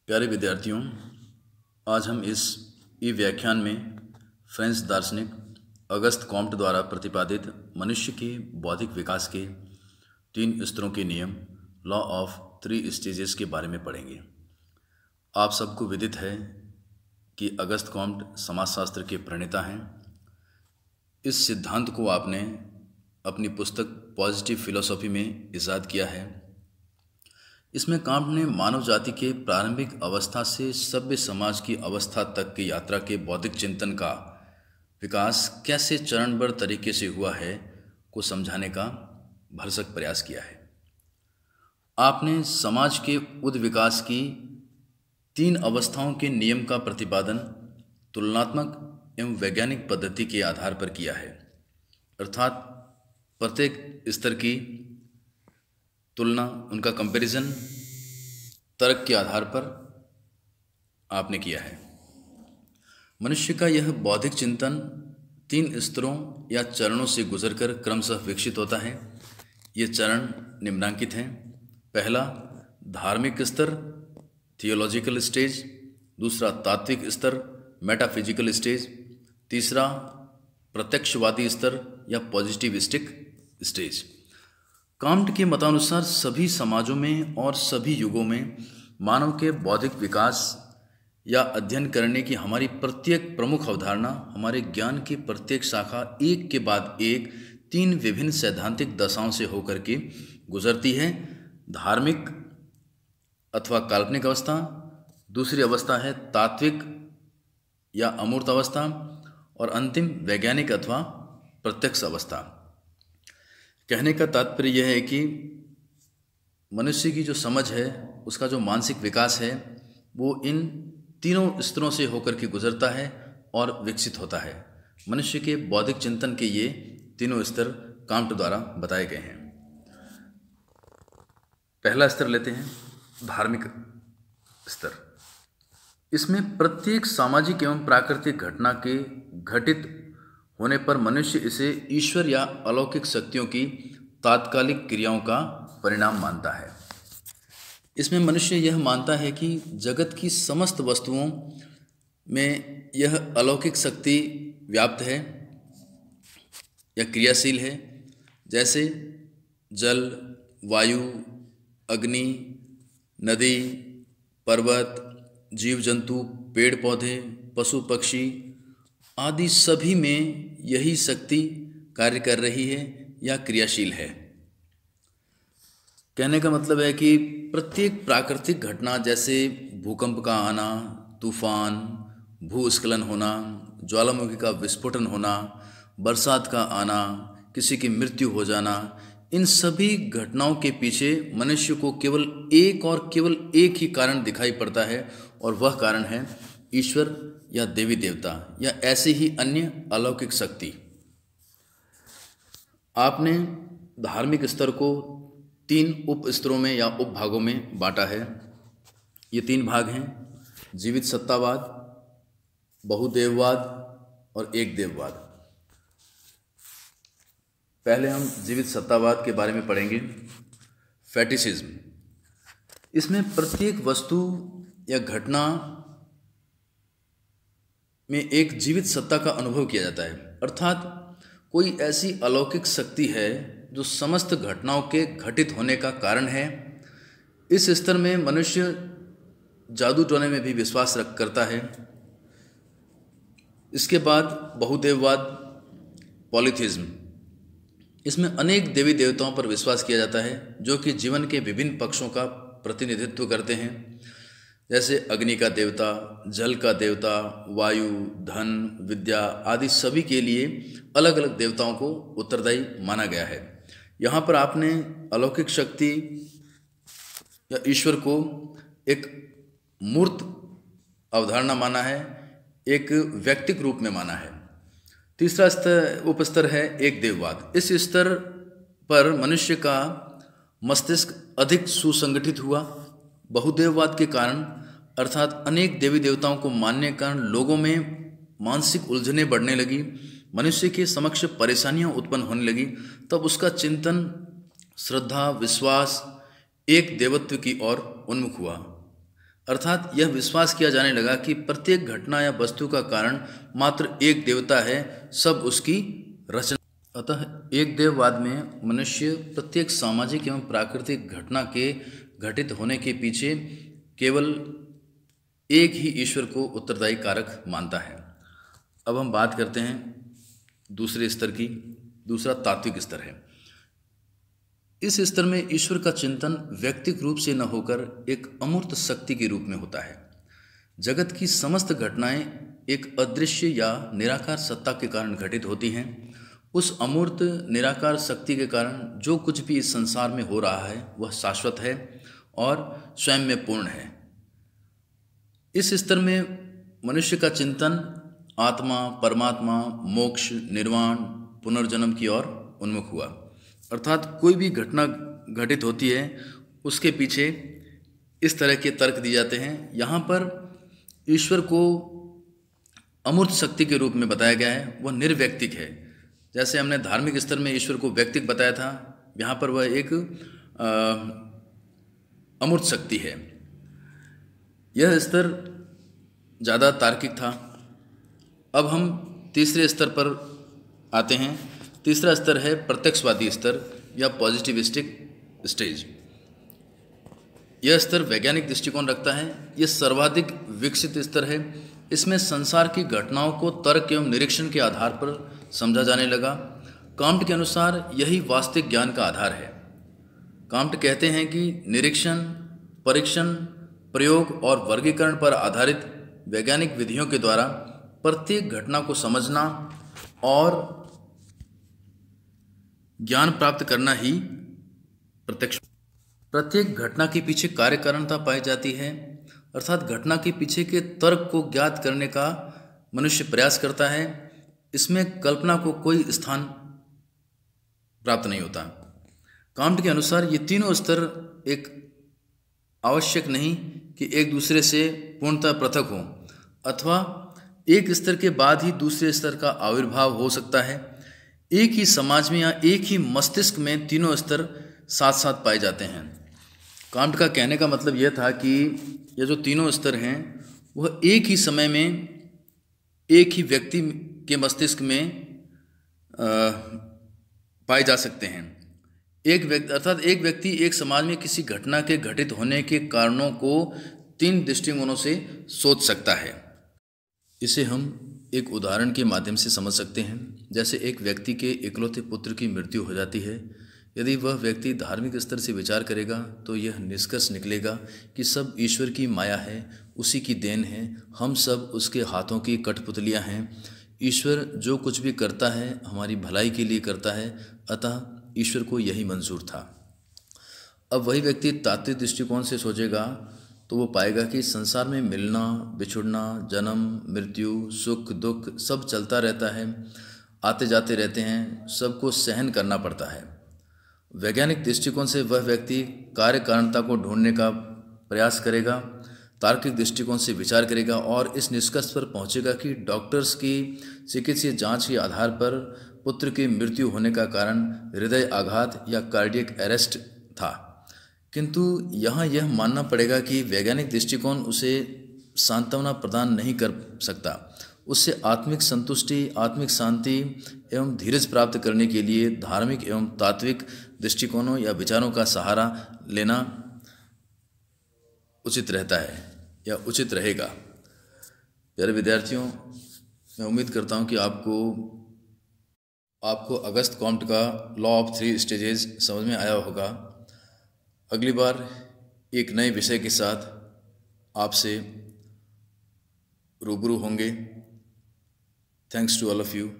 प्यारे विद्यार्थियों, आज हम इस ई व्याख्यान में फ्रेंच दार्शनिक अगस्त कॉम्ट द्वारा प्रतिपादित मनुष्य के बौद्धिक विकास के 3 स्तरों के नियम लॉ ऑफ 3 स्टेजेस के बारे में पढ़ेंगे। आप सबको विदित है कि अगस्त कॉम्ट समाजशास्त्र के प्रणेता हैं। इस सिद्धांत को आपने अपनी पुस्तक पॉजिटिव फिलॉसफी में इजाद किया है। इसमें कांट ने मानव जाति के प्रारंभिक अवस्था से सभ्य समाज की अवस्था तक की यात्रा के बौद्धिक चिंतन का विकास कैसे चरणबद्ध तरीके से हुआ है को समझाने का भरसक प्रयास किया है। आपने समाज के उद्विकास की 3 अवस्थाओं के नियम का प्रतिपादन तुलनात्मक एवं वैज्ञानिक पद्धति के आधार पर किया है, अर्थात प्रत्येक स्तर की तुलना, उनका कंपैरिजन तर्क के आधार पर आपने किया है। मनुष्य का यह बौद्धिक चिंतन 3 स्तरों या चरणों से गुजरकर क्रमशः विकसित होता है। ये चरण निम्नांकित हैं। पहला, धार्मिक स्तर थियोलॉजिकल स्टेज। दूसरा, तात्विक स्तर मेटाफिजिकल स्टेज। तीसरा, प्रत्यक्षवादी स्तर या पॉजिटिविस्टिक स्टेज। कांट के मतानुसार सभी समाजों में और सभी युगों में मानव के बौद्धिक विकास या अध्ययन करने की हमारी प्रत्येक प्रमुख अवधारणा, हमारे ज्ञान की प्रत्येक शाखा एक के बाद एक 3 विभिन्न सैद्धांतिक दशाओं से होकर के गुजरती है। धार्मिक अथवा काल्पनिक अवस्था, दूसरी अवस्था है तात्विक या अमूर्त अवस्था, और अंतिम वैज्ञानिक अथवा प्रत्यक्ष अवस्था। कहने का तात्पर्य यह है कि मनुष्य की जो समझ है, उसका जो मानसिक विकास है, वो इन 3 स्तरों से होकर के गुजरता है और विकसित होता है। मनुष्य के बौद्धिक चिंतन के ये 3 स्तर कांट द्वारा बताए गए हैं। पहला स्तर लेते हैं, धार्मिक स्तर। इसमें प्रत्येक सामाजिक एवं प्राकृतिक घटना के घटित होने पर मनुष्य इसे ईश्वर या अलौकिक शक्तियों की तात्कालिक क्रियाओं का परिणाम मानता है। इसमें मनुष्य यह मानता है कि जगत की समस्त वस्तुओं में यह अलौकिक शक्ति व्याप्त है या क्रियाशील है, जैसे जल, वायु, अग्नि, नदी, पर्वत, जीव जंतु, पेड़ पौधे, पशु पक्षी आदि सभी में यही शक्ति कार्य कर रही है या क्रियाशील है। कहने का मतलब है कि प्रत्येक प्राकृतिक घटना, जैसे भूकंप का आना, तूफान, भूस्खलन होना, ज्वालामुखी का विस्फोटन होना, बरसात का आना, किसी की मृत्यु हो जाना, इन सभी घटनाओं के पीछे मनुष्य को केवल एक ही कारण दिखाई पड़ता है, और वह कारण है ईश्वर या देवी देवता या ऐसी ही अन्य अलौकिक शक्ति। आपने धार्मिक स्तर को 3 उप स्तरों में या उप भागों में बांटा है। ये 3 भाग हैं, जीवित सत्तावाद, बहुदेववाद और एक देववाद। पहले हम जीवित सत्तावाद के बारे में पढ़ेंगे। फेटिसिज्म। इसमें प्रत्येक वस्तु या घटना में एक जीवित सत्ता का अनुभव किया जाता है, अर्थात कोई ऐसी अलौकिक शक्ति है जो समस्त घटनाओं के घटित होने का कारण है। इस स्तर में मनुष्य जादू टोने में भी विश्वास करता है। इसके बाद बहुदेववाद, पॉलीथिज्म। इसमें अनेक देवी देवताओं पर विश्वास किया जाता है जो कि जीवन के विभिन्न पक्षों का प्रतिनिधित्व करते हैं, जैसे अग्नि का देवता, जल का देवता, वायु, धन, विद्या आदि सभी के लिए अलग अलग देवताओं को उत्तरदायी माना गया है। यहाँ पर आपने अलौकिक शक्ति या ईश्वर को एक मूर्त अवधारणा माना है, एक व्यक्तिक रूप में माना है। तीसरा उपस्तर है एक देववाद। इस स्तर पर मनुष्य का मस्तिष्क अधिक सुसंगठित हुआ। बहुदेववाद के कारण, अर्थात अनेक देवी देवताओं को मानने के कारण लोगों में मानसिक उलझनें बढ़ने लगी, मनुष्य के समक्ष परेशानियां उत्पन्न होने लगी। तब उसका चिंतन, श्रद्धा, विश्वास एक देवत्व की ओर उन्मुख हुआ। अर्थात यह विश्वास किया जाने लगा कि प्रत्येक घटना या वस्तु का कारण मात्र एक देवता है, सब उसकी रचना। अतः एक देववाद में मनुष्य प्रत्येक सामाजिक एवं प्राकृतिक घटना के घटित होने के पीछे केवल एक ही ईश्वर को उत्तरदायी कारक मानता है। अब हम बात करते हैं दूसरे स्तर की। दूसरा तात्विक स्तर है। इस स्तर में ईश्वर का चिंतन व्यक्तिक रूप से न होकर एक अमूर्त शक्ति के रूप में होता है। जगत की समस्त घटनाएं एक अदृश्य या निराकार सत्ता के कारण घटित होती हैं। उस अमूर्त निराकार शक्ति के कारण जो कुछ भी इस संसार में हो रहा है वह शाश्वत है और स्वयं में पूर्ण है। इस स्तर में मनुष्य का चिंतन आत्मा, परमात्मा, मोक्ष, निर्वाण, पुनर्जन्म की ओर उन्मुख हुआ। अर्थात कोई भी घटना घटित होती है उसके पीछे इस तरह के तर्क दिए जाते हैं। यहाँ पर ईश्वर को अमूर्त शक्ति के रूप में बताया गया है, वह निर्व्यक्तिक है। जैसे हमने धार्मिक स्तर में ईश्वर को व्यक्तिक बताया था, यहाँ पर वह एक अमूर्त शक्ति है। यह स्तर ज़्यादा तार्किक था। अब हम तीसरे स्तर पर आते हैं। तीसरा स्तर है प्रत्यक्षवादी स्तर या पॉजिटिविस्टिक स्टेज। यह स्तर वैज्ञानिक दृष्टिकोण रखता है। यह सर्वाधिक विकसित स्तर है। इसमें संसार की घटनाओं को तर्क एवं निरीक्षण के आधार पर समझा जाने लगा। कांट के अनुसार यही वास्तविक ज्ञान का आधार है। कांट कहते हैं कि निरीक्षण, परीक्षण, प्रयोग और वर्गीकरण पर आधारित वैज्ञानिक विधियों के द्वारा प्रत्येक घटना को समझना और ज्ञान प्राप्त करना ही प्रत्यक्ष। प्रत्येक घटना के पीछे कार्य कारणता पाई जाती है। अर्थात घटना के पीछे के तर्क को ज्ञात करने का मनुष्य प्रयास करता है। इसमें कल्पना को कोई स्थान प्राप्त नहीं होता। कांट के अनुसार ये तीनों स्तर एक आवश्यक नहीं कि एक दूसरे से पूर्णतः पृथक हों, अथवा एक स्तर के बाद ही दूसरे स्तर का आविर्भाव हो सकता है। एक ही समाज में या एक ही मस्तिष्क में तीनों स्तर साथ साथ पाए जाते हैं। कांट का कहने का मतलब यह था कि ये जो तीनों स्तर हैं वह एक ही समय में एक ही व्यक्ति के मस्तिष्क में पाए जा सकते हैं। एक व्यक्ति अर्थात एक व्यक्ति एक समाज में किसी घटना के घटित होने के कारणों को तीन दृष्टिकोणों से सोच सकता है। इसे हम एक उदाहरण के माध्यम से समझ सकते हैं। जैसे एक व्यक्ति के इकलौते पुत्र की मृत्यु हो जाती है। यदि वह व्यक्ति धार्मिक स्तर से विचार करेगा तो यह निष्कर्ष निकलेगा कि सब ईश्वर की माया है, उसी की देन है, हम सब उसके हाथों की कठपुतलियाँ हैं। ईश्वर जो कुछ भी करता है हमारी भलाई के लिए करता है, अतः ईश्वर को यही मंजूर था। अब वही व्यक्ति तात्विक दृष्टिकोण से सोचेगा तो वो पाएगा कि संसार में मिलना, बिछुड़ना, जन्म, मृत्यु, सुख, दुख सब चलता रहता है, आते जाते रहते हैं, सबको सहन करना पड़ता है। वैज्ञानिक दृष्टिकोण से वह व्यक्ति कार्य कारणता को ढूंढने का प्रयास करेगा, तार्किक दृष्टिकोण से विचार करेगा और इस निष्कर्ष पर पहुंचेगा कि डॉक्टर्स की चिकित्सीय जांच के आधार पर पुत्र की मृत्यु होने का कारण हृदय आघात या कार्डियक अरेस्ट था। किंतु यहाँ यह मानना पड़ेगा कि वैज्ञानिक दृष्टिकोण उसे सांत्वना प्रदान नहीं कर सकता। उससे आत्मिक संतुष्टि, आत्मिक शांति एवं धीरज प्राप्त करने के लिए धार्मिक एवं तात्विक दृष्टिकोणों या विचारों का सहारा लेना उचित रहता है या उचित रहेगा। प्यारे विद्यार्थियों, मैं उम्मीद करता हूँ कि आपको अगस्त कॉम्ट का लॉ ऑफ 3 स्टेजेस समझ में आया होगा। अगली बार एक नए विषय के साथ आपसे रूबरू होंगे। Thanks to all of you.